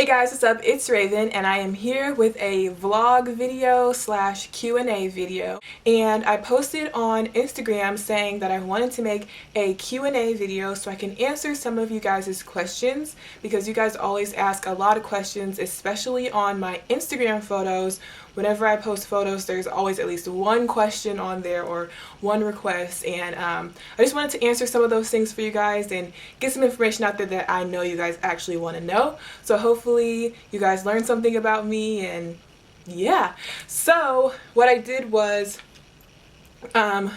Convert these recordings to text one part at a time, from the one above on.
Hey guys, what's up? It's Raven and I am here with a vlog video slash Q&A video, and I posted on Instagram saying that I wanted to make a Q&A video so I can answer some of you guys' questions, because you guys always ask a lot of questions, especially on my Instagram photos. Whenever I post photos, there's always at least one question on there or one request, and I just wanted to answer some of those things for you guys and get some information out there that I know you guys actually want to know. So hopefully you guys learned something about me, and yeah. So what I did was,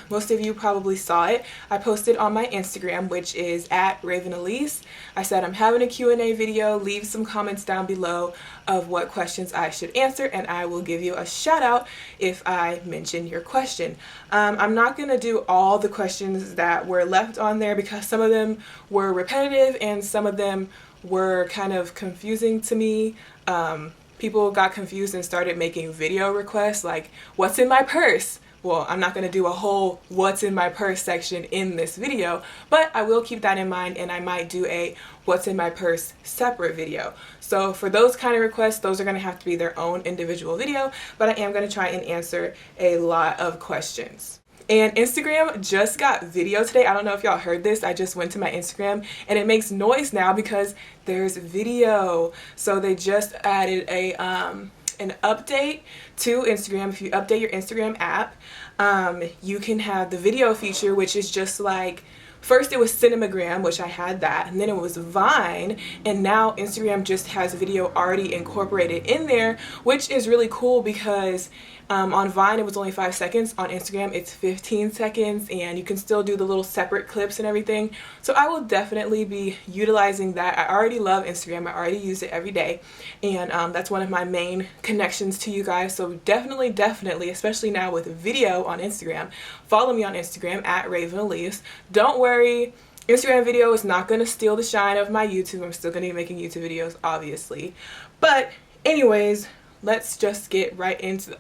most of you probably saw it. I posted on my Instagram, which is at @RavenElise. I said I'm having a Q&A video. Leave some comments down below of what questions I should answer, and I will give you a shout out if I mention your question. I'm not going to do all the questions that were left on there because some of them were repetitive and some of them were kind of confusing to me. People got confused and started making video requests like, what's in my purse? Well, I'm not going to do a whole what's in my purse section in this video, but I will keep that in mind, and I might do a what's in my purse separate video. So for those kind of requests, those are going to have to be their own individual video, but I am going to try and answer a lot of questions. And Instagram just got video today. I don't know if y'all heard this. I just went to my Instagram and it makes noise now because there's video. So they just added an update to Instagram. If you update your Instagram app, you can have the video feature, which is just like, first it was Cinemagram, which I had that, and then it was Vine, and now Instagram just has video already incorporated in there, which is really cool because on Vine it was only 5 seconds, on Instagram it's 15 seconds, and you can still do the little separate clips and everything. So I will definitely be utilizing that. I already love Instagram. I already use it every day, and that's one of my main connections to you guys. So definitely, especially now with video on Instagram, follow me on Instagram at @RavenElise. Don't worry, Instagram video is not going to steal the shine of my YouTube. I'm still going to be making YouTube videos, obviously. But anyways, let's just get right into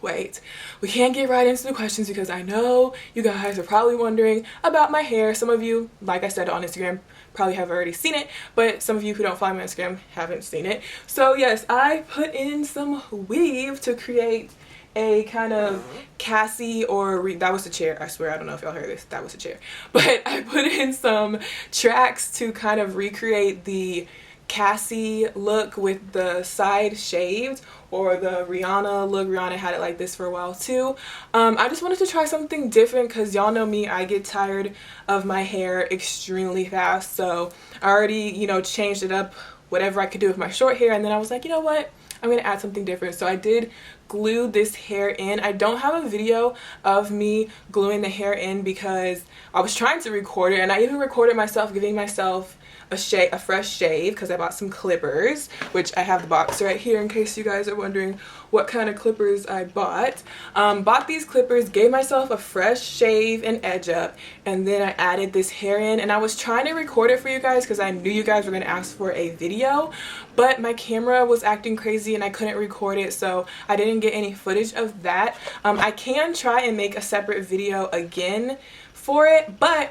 wait, we can't get right into the questions because I know you guys are probably wondering about my hair. Some of you, like I said on Instagram, probably have already seen it, but some of you who don't follow me on Instagram haven't seen it. So yes, I put in some weave to create a kind of Cassie that was the chair, I swear. I don't know if y'all heard this, that was a chair. But I put in some tracks to kind of recreate the Cassie look with the side shaved, or the Rihanna look. Rihanna had it like this for a while too. I just wanted to try something different because y'all know me, I get tired of my hair extremely fast. So I already, changed it up, whatever I could do with my short hair, and then I was like, you know what, I'm gonna add something different. So I did glue this hair in. I don't have a video of me gluing the hair in because I was trying to record it, and I even recorded myself giving myself a fresh shave because I bought some clippers, which I have the box right here in case you guys are wondering what kind of clippers I bought. Bought these clippers, gave myself a fresh shave and edge up, and then I added this hair in, and I was trying to record it for you guys because I knew you guys were going to ask for a video, but my camera was acting crazy and I couldn't record it, so I didn't get any footage of that. I can try and make a separate video again for it, but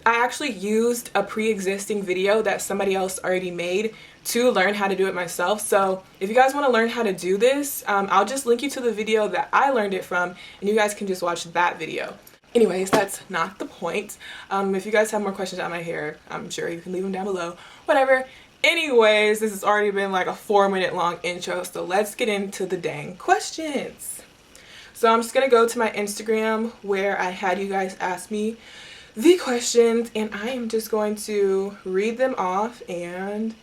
I actually used a pre-existing video that somebody else already made to learn how to do it myself. So if you guys want to learn how to do this, I'll just link you to the video that I learned it from, and you guys can just watch that video. Anyways, that's not the point. If you guys have more questions on my hair, I'm sure you can leave them down below. Whatever. Anyways, this has already been like a 4-minute long intro, so let's get into the dang questions. So I'm just going to go to my Instagram where I had you guys ask me the questions, and I am just going to read them off and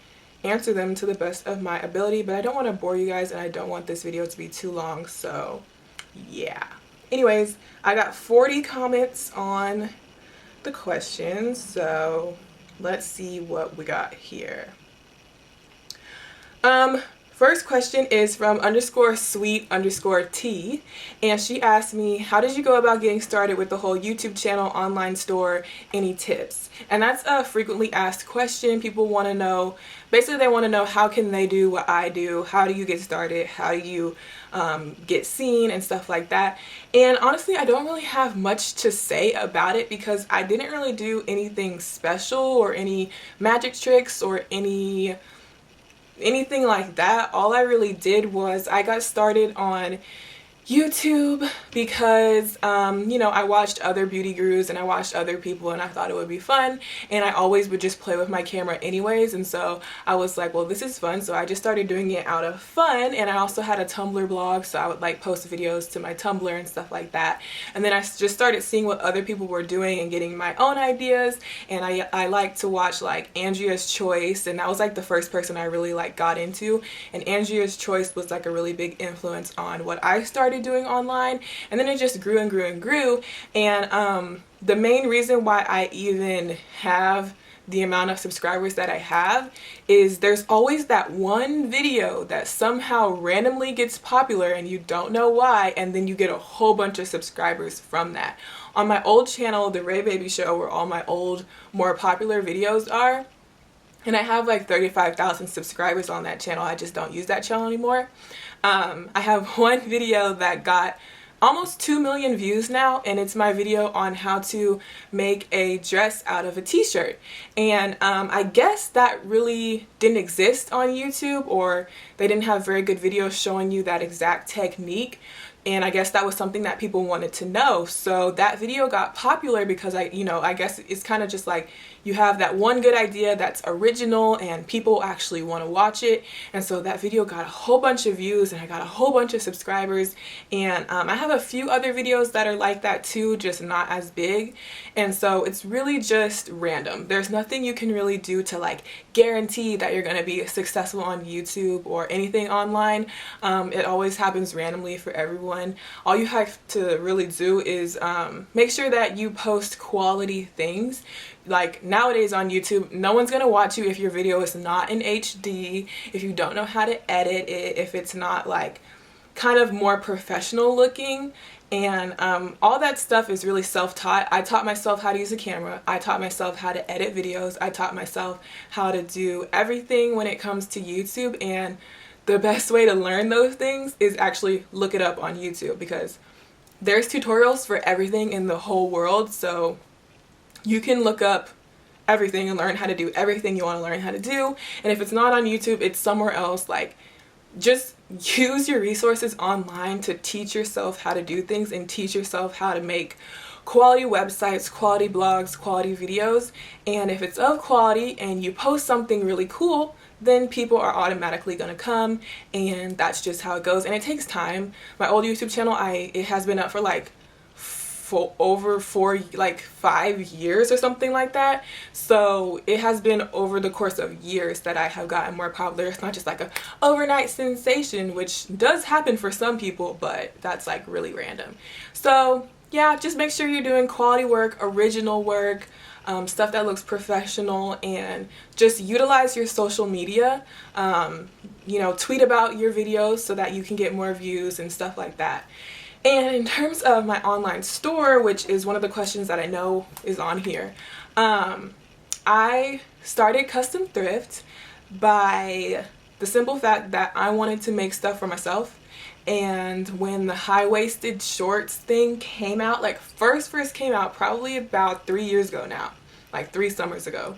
answer them to the best of my ability, but I don't want to bore you guys and I don't want this video to be too long, so yeah. Anyways, I got 40 comments on the questions, so let's see what we got here. First question is from _sweet_t, and she asked me, how did you go about getting started with the whole YouTube channel, online store, any tips? And that's a frequently asked question. People want to know, basically they want to know, how can they do what I do? How do you get started? How do you get seen and stuff like that? And honestly, I don't really have much to say about it because I didn't really do anything special or any magic tricks or any anything like that. All I really did was I got started on YouTube because you know, I watched other beauty gurus and I watched other people and I thought it would be fun, and I always would just play with my camera anyways, and so I was like, well, this is fun, so I just started doing it out of fun. And I also had a Tumblr blog, so I would like post videos to my Tumblr and stuff like that, and then I just started seeing what other people were doing and getting my own ideas. And I like to watch like Andrea's Choice, and that was like the first person I really like got into, and Andrea's Choice was like a really big influence on what I started doing online. And then it just grew and grew and grew. And the main reason why I even have the amount of subscribers that I have is there's always that one video that somehow randomly gets popular and you don't know why, and then you get a whole bunch of subscribers from that. On my old channel, The Ray Baby Show, where all my old more popular videos are, and I have like 35,000 subscribers on that channel. I just don't use that channel anymore. I have one video that got almost 2 million views now, and it's my video on how to make a dress out of a t-shirt. And I guess that really didn't exist on YouTube, or they didn't have very good videos showing you that exact technique. And I guess that was something that people wanted to know. So that video got popular because I guess it's kind of just like you have that one good idea that's original and people actually want to watch it. And so that video got a whole bunch of views and I got a whole bunch of subscribers. And I have a few other videos that are like that too, just not as big. And so it's really just random. There's nothing you can really do to like guarantee that you're going to be successful on YouTube or anything online. It always happens randomly for everyone. All you have to really do is make sure that you post quality things. Like nowadays on YouTube, no one's gonna watch you if your video is not in HD, if you don't know how to edit it, if it's not like kind of more professional looking. And all that stuff is really self-taught. I taught myself how to use a camera. I taught myself how to edit videos. I taught myself how to do everything when it comes to YouTube. And the best way to learn those things is actually look it up on YouTube, because there's tutorials for everything in the whole world. So you can look up everything and learn how to do everything you want to learn how to do. And if it's not on YouTube, it's somewhere else. Like, just use your resources online to teach yourself how to do things and teach yourself how to make quality websites, quality blogs, quality videos. And if it's of quality and you post something really cool, then people are automatically going to come, and that's just how it goes. And it takes time. My old YouTube channel, it has been up for like over 5 years or something like that. So it has been over the course of years that I have gotten more popular. It's not just like a overnight sensation, which does happen for some people, but that's like really random. So yeah, just make sure you're doing quality work, original work, stuff that looks professional, and just utilize your social media. You know, tweet about your videos so that you can get more views and stuff like that. And in terms of my online store, which is one of the questions that I know is on here, I started Custom Thrift by the simple fact that I wanted to make stuff for myself. And when the high-waisted shorts thing came out, like first came out probably about 3 years ago now, like 3 summers ago,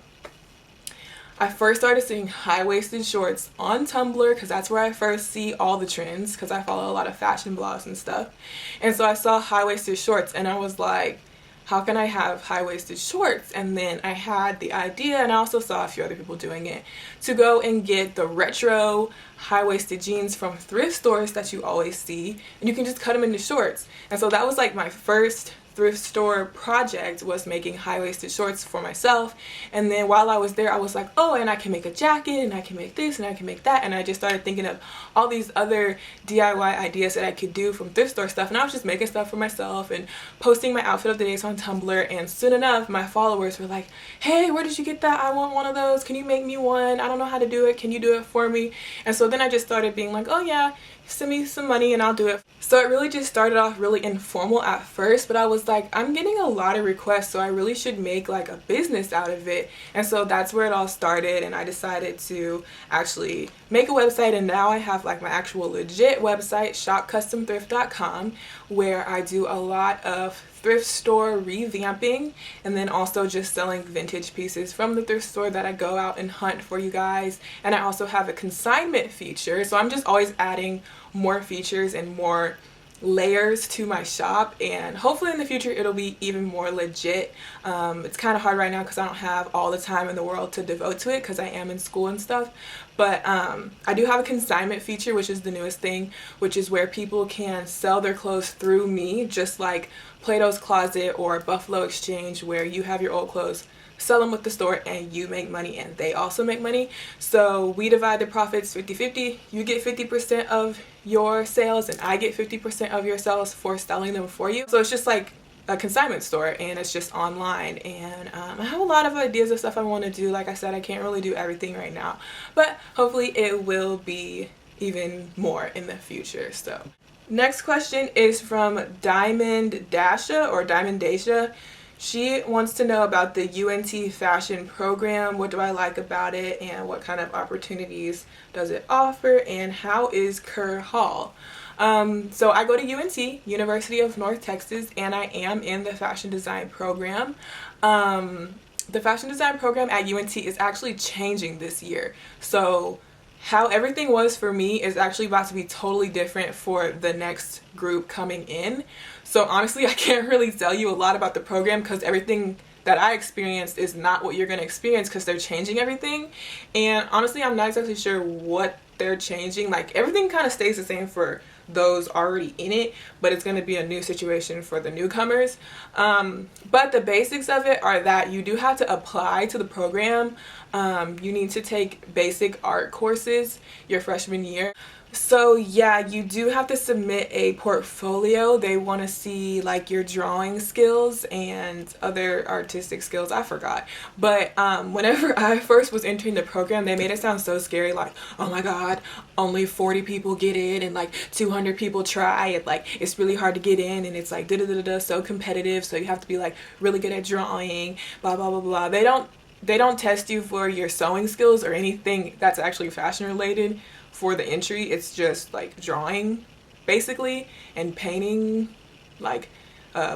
I first started seeing high-waisted shorts on Tumblr, because that's where I first see all the trends, because I follow a lot of fashion blogs and stuff. And so I saw high-waisted shorts and I was like, how can I have high-waisted shorts? And then I had the idea, and I also saw a few other people doing it, to go and get the retro high-waisted jeans from thrift stores that you always see, and you can just cut them into shorts. And so that was like my first thrift store project, was making high-waisted shorts for myself. And then while I was there, I was like, oh, and I can make a jacket, and I can make this, and I can make that. And I just started thinking of all these other DIY ideas that I could do from thrift store stuff. And I was just making stuff for myself and posting my outfit of the days on Tumblr. And soon enough, my followers were like, hey, where did you get that? I want one of those. Can you make me one? I don't know how to do it. Can you do it for me? And so then I just started being like, oh yeah, send me some money and I'll do it. So it really just started off really informal at first, but I was like, I'm getting a lot of requests, so I really should make like a business out of it. And so that's where it all started, and I decided to actually make a website, and now I have like my actual legit website, shopcustomthrift.com, where I do a lot of thrift store revamping, and then also just selling vintage pieces from the thrift store that I go out and hunt for you guys. And I also have a consignment feature, so I'm just always adding more features and more layers to my shop, and hopefully in the future it'll be even more legit. It's kind of hard right now because I don't have all the time in the world to devote to it because I am in school and stuff, but I do have a consignment feature, which is the newest thing, which is where people can sell their clothes through me, just like Plato's Closet or Buffalo Exchange, where you have your old clothes, sell them with the store, and you make money and they also make money. So we divide the profits 50-50. You get 50% of your sales and I get 50% of your sales for selling them for you. So it's just like a consignment store, and it's just online. And I have a lot of ideas of stuff I want to do. Like I said, I can't really do everything right now, but hopefully it will be even more in the future. So next question is from Diamond Dasha or Diamond Dasha. She wants to know about the UNT fashion program. What do I like about it, and what kind of opportunities does it offer, and how is Kerr Hall? So I go to UNT, University of North Texas, and I am in the fashion design program. The fashion design program at UNT is actually changing this year. So how everything was for me is actually about to be totally different for the next group coming in. So honestly, I can't really tell you a lot about the program because everything that I experienced is not what you're going to experience because they're changing everything. And honestly, I'm not exactly sure what they're changing. Like, everything kind of stays the same for those already in it, but it's going to be a new situation for the newcomers. But the basics of it are that you do have to apply to the program. You need to take basic art courses your freshman year. So yeah, you do have to submit a portfolio. They want to see like your drawing skills and other artistic skills. I forgot. But whenever I first was entering the program, they made it sound so scary, like, oh my god, only 40 people get in and like 200 people try, and like it's really hard to get in, and it's like da da da da, so competitive, so you have to be like really good at drawing, blah blah blah blah. They don't test you for your sewing skills or anything that's actually fashion related for the entry. It's just like drawing basically, and painting, like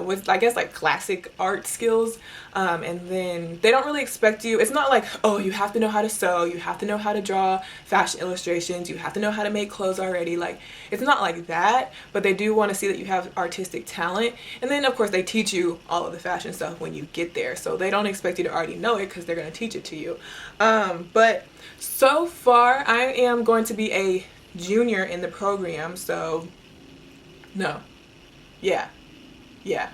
with I guess like classic art skills, and then they don't really expect you. It's not like, oh, you have to know how to sew, you have to know how to draw fashion illustrations, you have to know how to make clothes already. Like, it's not like that, but they do want to see that you have artistic talent. And then of course they teach you all of the fashion stuff when you get there, so they don't expect you to already know it because they're going to teach it to you. But so far I am going to be a junior in the program, so no, yeah,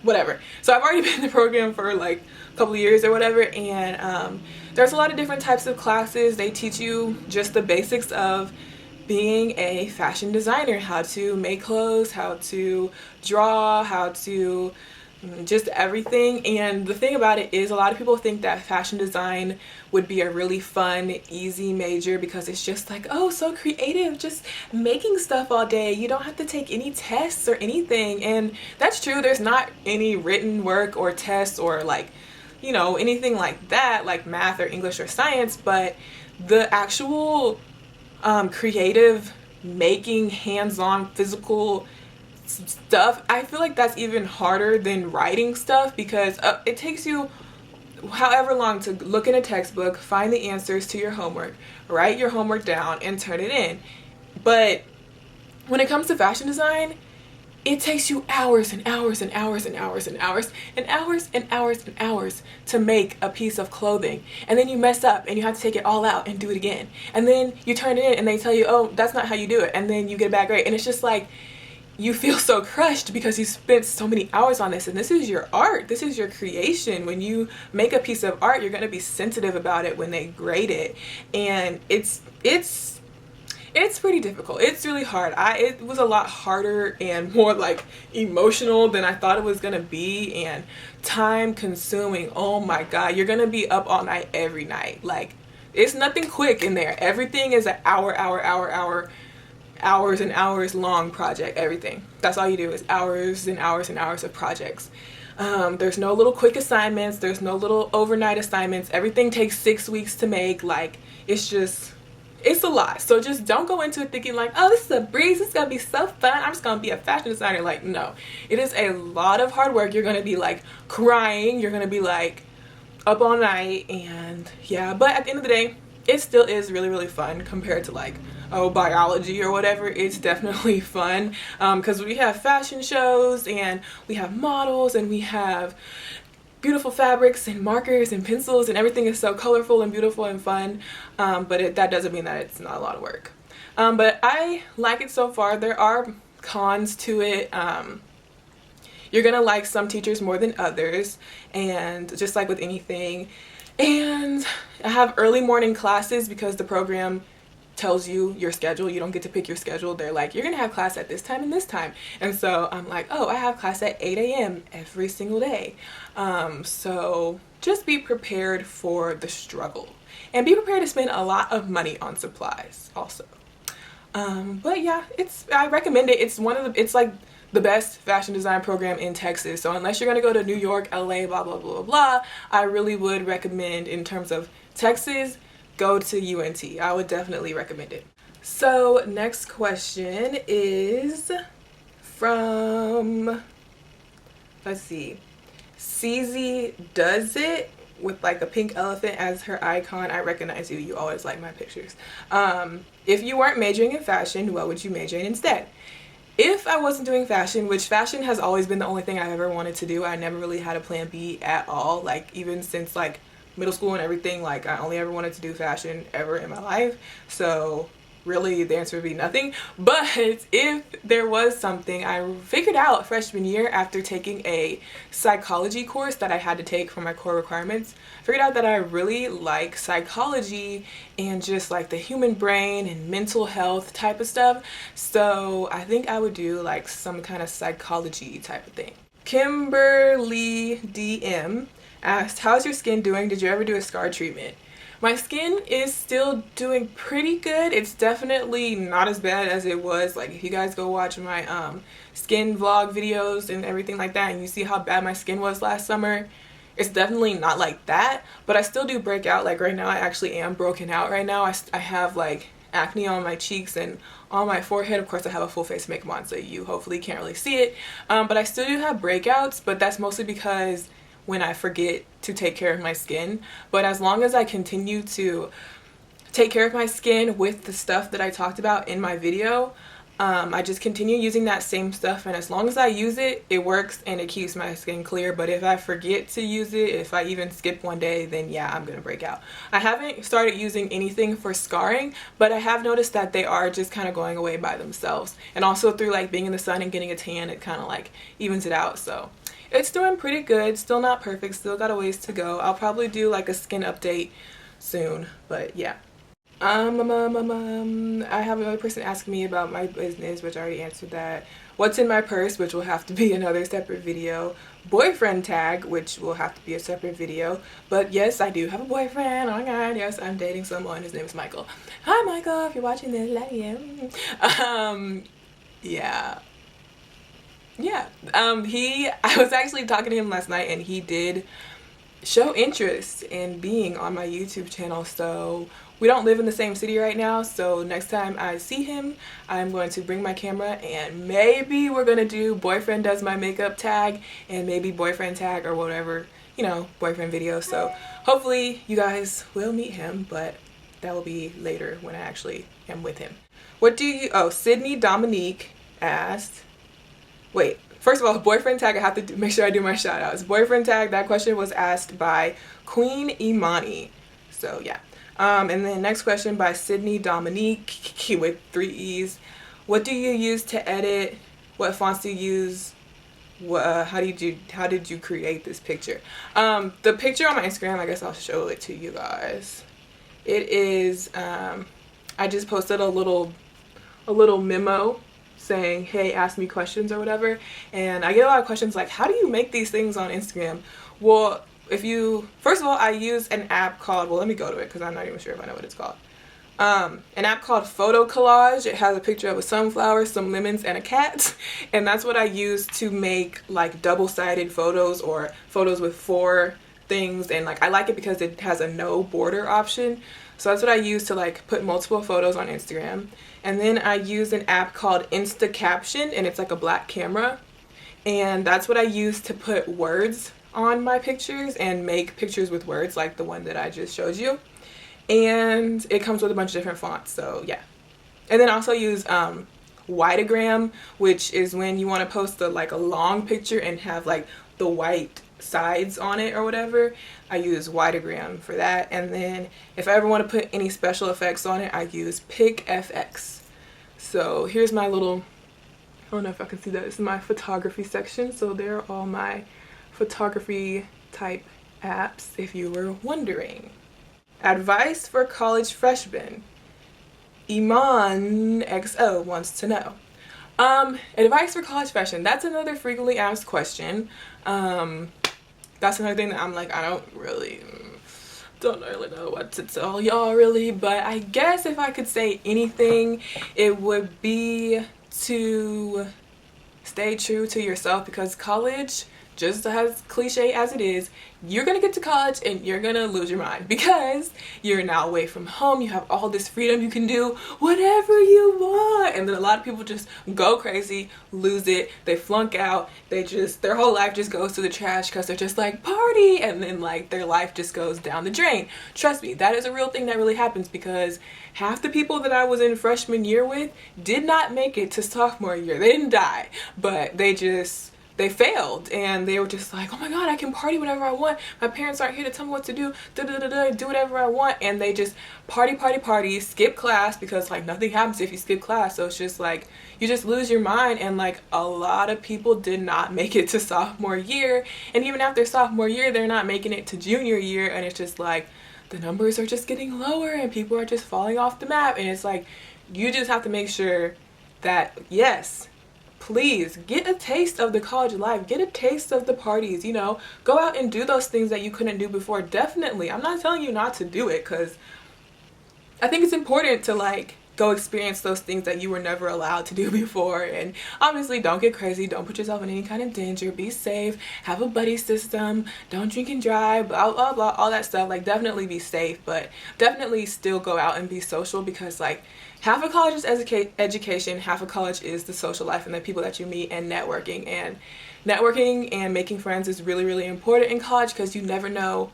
whatever. So I've already been in the program for like a couple of years or whatever, and there's a lot of different types of classes. They teach you just the basics of being a fashion designer, how to make clothes, how to draw, how to just everything. And the thing about it is, a lot of people think that fashion design would be a really fun, easy major because it's just like, oh, so creative, just making stuff all day, you don't have to take any tests or anything. And that's true. There's not any written work or tests or like, you know, anything like that, like math or English or science. But the actual creative making, hands-on, physical stuff, I feel like that's even harder than writing stuff, because it takes you however long to look in a textbook, find the answers to your homework, write your homework down, and turn it in. But when it comes to fashion design, it takes you hours and hours and hours and hours and hours and hours and hours and hours to make a piece of clothing. And then you mess up and you have to take it all out and do it again. And then you turn it in and they tell you, oh, that's not how you do it. And then you get a bad grade. And it's just like, you feel so crushed because you spent so many hours on this, and this is your art, this is your creation. When you make a piece of art, you're going to be sensitive about it when they grade it, and it's pretty difficult. It's really hard. It was a lot harder and more like emotional than I thought it was going to be, and time consuming. Oh my god, you're going to be up all night every night. Like, it's nothing quick in there. Everything is an hour hours and hours long project, everything. That's all you do is hours and hours and hours of projects. There's no little quick assignments, there's no little overnight assignments. Everything takes 6 weeks to make. Like, it's a lot. So just don't go into it thinking like, oh, this is a breeze, it's gonna be so fun, I'm just gonna be a fashion designer. Like, no, it is a lot of hard work. You're gonna be like crying, you're gonna be like up all night, and yeah, but at the end of the day, it still is really, really fun compared to like, oh, biology or whatever. It's definitely fun because we have fashion shows and we have models and we have beautiful fabrics and markers and pencils, and everything is so colorful and beautiful and fun, but that doesn't mean that it's not a lot of work. But I like it so far. There are cons to it. You're gonna like some teachers more than others, and just like with anything. And I have early morning classes because the program tells you your schedule. You don't get to pick your schedule. They're like, you're gonna have class at this time and this time. And so I'm like, oh, I have class at 8 a.m. every single day. So just be prepared for the struggle, and be prepared to spend a lot of money on supplies also. But yeah, I recommend it. It's like the best fashion design program in Texas. So unless you're gonna go to New York, LA, blah, blah, blah, blah, blah, I really would recommend, in terms of Texas, go to UNT. I would definitely recommend it. So next question is from, let's see, CZ Does It, with like a pink elephant as her icon. I recognize you. You always like my pictures. If you weren't majoring in fashion, what would you major in instead? If I wasn't doing fashion, which fashion has always been the only thing I've ever wanted to do, I never really had a plan B at all. Like, even since like middle school and everything, like I only ever wanted to do fashion ever in my life. So really the answer would be nothing. But if there was something, I figured out freshman year after taking a psychology course that I had to take for my core requirements, I figured out that I really like psychology and just like the human brain and mental health type of stuff. So I think I would do like some kind of psychology type of thing. Kimberly DM asked, how's your skin doing? Did you ever do a scar treatment? My skin is still doing pretty good. It's definitely not as bad as it was. Like, if you guys go watch my skin vlog videos and everything like that, and you see how bad my skin was last summer, it's definitely not like that. But I still do break out. Like right now, I actually am broken out right now. I have like acne on my cheeks and on my forehead. Of course, I have a full face of makeup on, so you hopefully can't really see it. But I still do have breakouts, but that's mostly because when I forget to take care of my skin. But as long as I continue to take care of my skin with the stuff that I talked about in my video, I just continue using that same stuff, and as long as I use it, it works and it keeps my skin clear. But if I forget to use it, if I even skip one day, then yeah, I'm gonna break out. I haven't started using anything for scarring, but I have noticed that they are just kind of going away by themselves. And also through like being in the sun and getting a tan, it kind of like evens it out. So it's doing pretty good. Still not perfect, still got a ways to go. I'll probably do like a skin update soon, but yeah. I have another person asking me about my business, which I already answered that. What's in my purse, which will have to be another separate video. Boyfriend tag, which will have to be a separate video. But yes, I do have a boyfriend. Oh my god, yes, I'm dating someone. His name is Michael. Hi Michael, if you're watching this, love you. Yeah. I was actually talking to him last night, and he did show interest in being on my YouTube channel. So we don't live in the same city right now, so next time I see him, I'm going to bring my camera, and maybe we're gonna do boyfriend does my makeup tag, and maybe boyfriend tag or whatever, you know, boyfriend video. So hopefully you guys will meet him, but that will be later when I actually am with him. Sydney Dominique asked, wait, first of all, boyfriend tag, I have to make sure I do my shout outs. Boyfriend tag, that question was asked by Queen Imani. So yeah. And then next question by Sydney Dominique with 3 E's. What do you use to edit? What fonts do you use? How did you create this picture? The picture on my Instagram, I guess I'll show it to you guys. It is, I just posted a little memo saying, hey, ask me questions or whatever. And I get a lot of questions like, how do you make these things on Instagram? Well, first of all, I use an app called, well, let me go to it because I'm not even sure if I know what it's called. an app called Photo Collage. It has a picture of a sunflower, some lemons, and a cat. And that's what I use to make like double-sided photos or photos with 4 things. And like I like it because it has a no border option. So that's what I use to like put multiple photos on Instagram. And then I use an app called Insta Caption, and it's like a black camera. And that's what I use to put words on my pictures and make pictures with words like the one that I just showed you. And it comes with a bunch of different fonts, so yeah. And then I also use Whiteogram, which is when you want to post like a long picture and have like the white sides on it or whatever. I use Whiteogram for that. And then if I ever want to put any special effects on it, I use PicFX. So here's my little, I don't know if I can see that, this is my photography section. So there are all my photography type apps if you were wondering. Advice for college freshmen. Iman XO wants to know. Advice for college freshmen. That's another frequently asked question. That's another thing that I'm like, I don't really know what to tell y'all really, but I guess if I could say anything, it would be to stay true to yourself, because college, just as cliche as it is, you're gonna get to college and you're gonna lose your mind because you're now away from home. You have all this freedom, you can do whatever you want, and then a lot of people just go crazy, lose it, they flunk out, their whole life just goes to the trash because they're just like party, and then like their life just goes down the drain. Trust me, that is a real thing that really happens, because half the people that I was in freshman year with did not make it to sophomore year. They didn't die, but they failed, and they were just like, oh my god, I can party whenever I want. My parents aren't here to tell me what to do. Do whatever I want. And they just party, skip class, because like nothing happens if you skip class. So it's just like you just lose your mind. And like a lot of people did not make it to sophomore year, and even after sophomore year they're not making it to junior year, and it's just like the numbers are just getting lower and people are just falling off the map. And it's like you just have to make sure that, yes, please get a taste of the college life, get a taste of the parties, you know, go out and do those things that you couldn't do before. Definitely, I'm not telling you not to do it, because I think it's important to like go experience those things that you were never allowed to do before. And obviously don't get crazy, don't put yourself in any kind of danger, be safe, have a buddy system, don't drink and drive, blah blah blah, all that stuff. Like definitely be safe, but definitely still go out and be social, because like half of college is education, half of college is the social life and the people that you meet and networking. And networking and making friends is really, really important in college, because you never know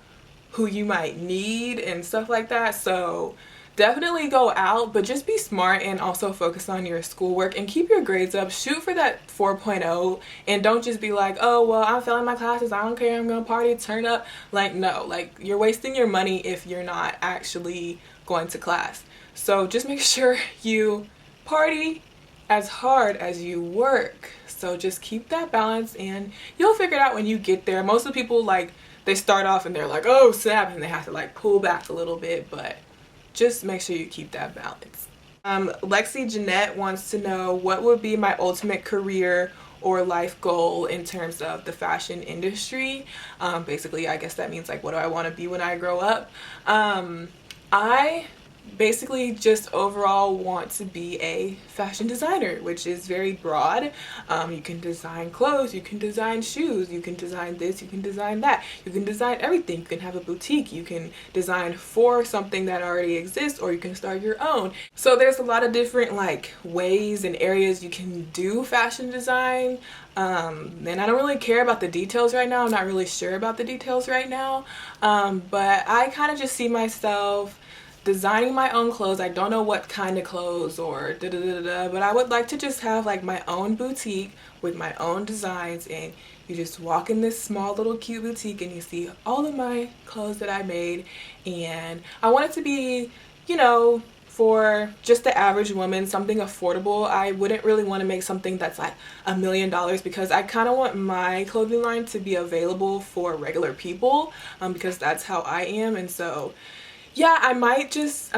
who you might need and stuff like that. So definitely go out, but just be smart and also focus on your schoolwork and keep your grades up. Shoot for that 4.0, and don't just be like, oh well, I'm failing my classes, I don't care, I'm gonna party, turn up. Like no, like you're wasting your money if you're not actually going to class. So just make sure you party as hard as you work. So just keep that balance, and you'll figure it out when you get there. Most of the people, like, they start off and they're like, oh snap, and they have to like pull back a little bit, but just make sure you keep that balance. Lexi Jeanette wants to know, what would be my ultimate career or life goal in terms of the fashion industry? Basically, I guess that means like, what do I want to be when I grow up? I basically just overall want to be a fashion designer, which is very broad. You can design clothes, you can design shoes, you can design this, you can design that, you can design everything. You can have a boutique, you can design for something that already exists, or you can start your own. So there's a lot of different like ways and areas you can do fashion design. And I don't really care about the details right now. I'm not really sure about the details right now, but I kind of just see myself designing my own clothes. I don't know what kind of clothes or but I would like to just have like my own boutique with my own designs, and you just walk in this small little cute boutique and you see all of my clothes that I made. And I want it to be, you know, for just the average woman, something affordable. I wouldn't really want to make something that's like $1 million, because I kind of want my clothing line to be available for regular people, because that's how I am. And so yeah, I might just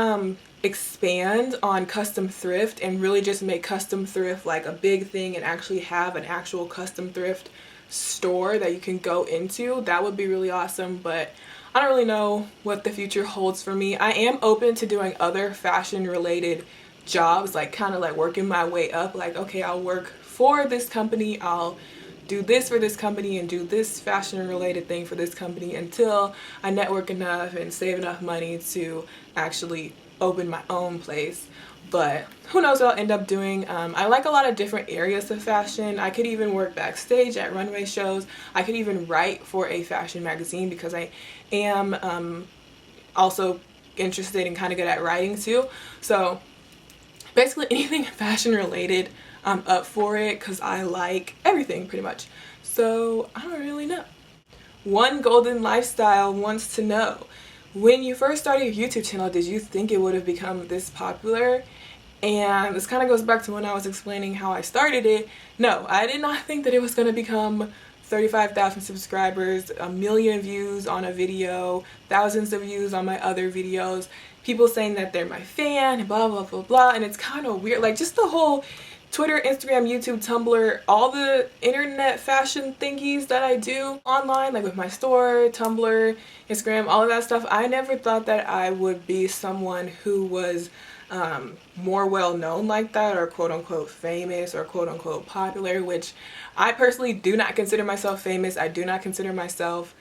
expand on custom thrift and really just make custom thrift like a big thing, and actually have an actual custom thrift store that you can go into. That would be really awesome. But I don't really know what the future holds for me. I am open to doing other fashion related jobs, like kind of like working my way up. Like, okay, I'll work for this company, I'll do this for this company and do this fashion related thing for this company until I network enough and save enough money to actually open my own place. But who knows what I'll end up doing. I like a lot of different areas of fashion. I could even work backstage at runway shows. I could even write for a fashion magazine because I am also interested and kind of good at writing too. So basically anything fashion related, I'm up for it because I like everything pretty much. So I don't really know. One Golden Lifestyle wants to know, when you first started your YouTube channel, did you think it would have become this popular? And this kind of goes back to when I was explaining how I started it. No, I did not think that it was going to become 35,000 subscribers, 1 million views on a video, thousands of views on my other videos, people saying that they're my fan, and blah, blah, blah, blah. And it's kind of weird. Like, just the whole Twitter, Instagram, YouTube, Tumblr, all the internet fashion thingies that I do online, like with my store, Tumblr, Instagram, all of that stuff, I never thought that I would be someone who was more well known like that, or quote unquote famous, or quote unquote popular, which I personally do not consider myself famous. I do not consider myself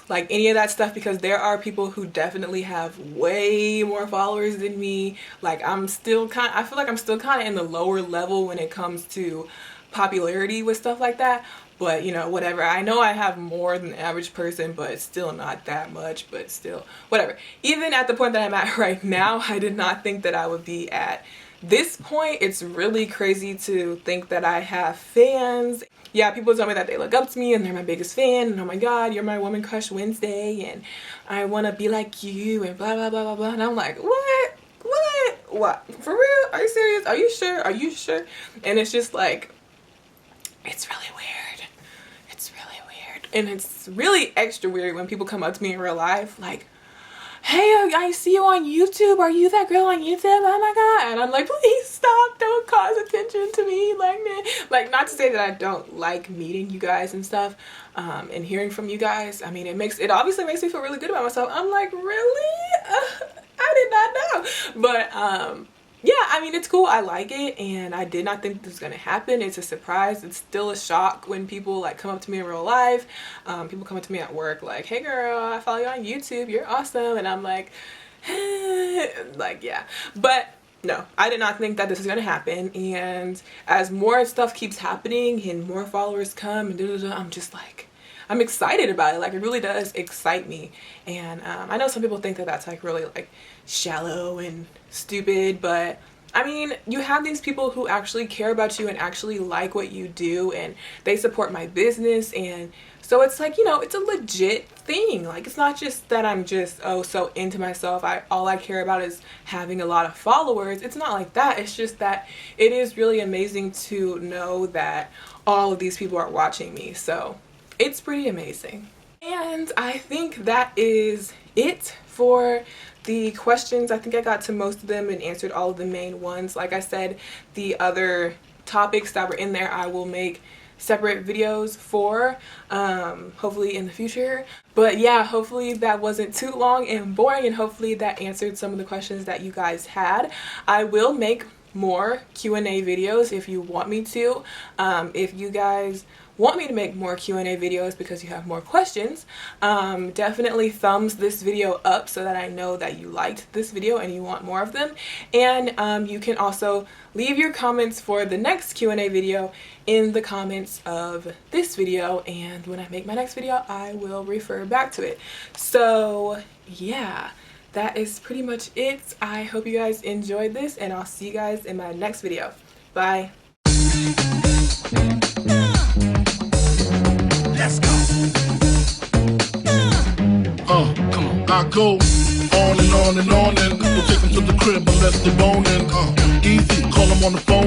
like any of that stuff, because there are people who definitely have way more followers than me. Like, I feel like I'm still kind of in the lower level when it comes to popularity with stuff like that. But you know, whatever. I know I have more than the average person, but it's still not that much, but still, whatever. Even at the point that I'm at right now, I did not think that I would be at this point. It's really crazy to think that I have fans. Yeah, people tell me that they look up to me and they're my biggest fan, and oh my god, you're my woman crush Wednesday, and I want to be like you, and blah blah blah blah blah. And I'm like, what, for real? Are you serious? Are you sure? Are you sure? And it's just like, it's really weird. It's really weird. And it's really extra weird when people come up to me in real life like, hey, I see you on YouTube. Are you that girl on YouTube? Oh my god. And I'm like, please stop. Don't cause attention to me. Like, not to say that I don't like meeting you guys and stuff, and hearing from you guys. I mean, it obviously makes me feel really good about myself. I'm like, really? I did not know. But yeah, I mean, it's cool. I like it, and I did not think this was gonna happen. It's a surprise. It's still a shock when people like come up to me in real life. People come up to me at work like, hey girl, I follow you on YouTube, you're awesome. And I'm like, like, yeah. But no, I did not think that this was gonna happen. And as more stuff keeps happening and more followers come and I'm just like, I'm excited about it. Like, it really does excite me. And I know some people think that that's like really like shallow and stupid, but I mean, you have these people who actually care about you and actually like what you do, and they support my business. And so it's like, you know, it's a legit thing. Like, it's not just that I'm just, oh, so into myself. All I care about is having a lot of followers. It's not like that. It's just that it is really amazing to know that all of these people are watching me. So it's pretty amazing. And I think that is it for the questions. I think I got to most of them and answered all of the main ones. Like I said, the other topics that were in there I will make separate videos for, hopefully in the future. But yeah, hopefully that wasn't too long and boring, and hopefully that answered some of the questions that you guys had. I will make more Q&A videos if you want me to. If you guys want me to make more Q&A videos because you have more questions, definitely thumbs this video up so that I know that you liked this video and you want more of them. And you can also leave your comments for the next Q&A video in the comments of this video, and when I make my next video I will refer back to it. So yeah, that is pretty much it. I hope you guys enjoyed this, and I'll see you guys in my next video. Bye. Let's go. Come on. I go on and on and on, and we'll take them to the crib unless they're boning. Easy, call them on the phone.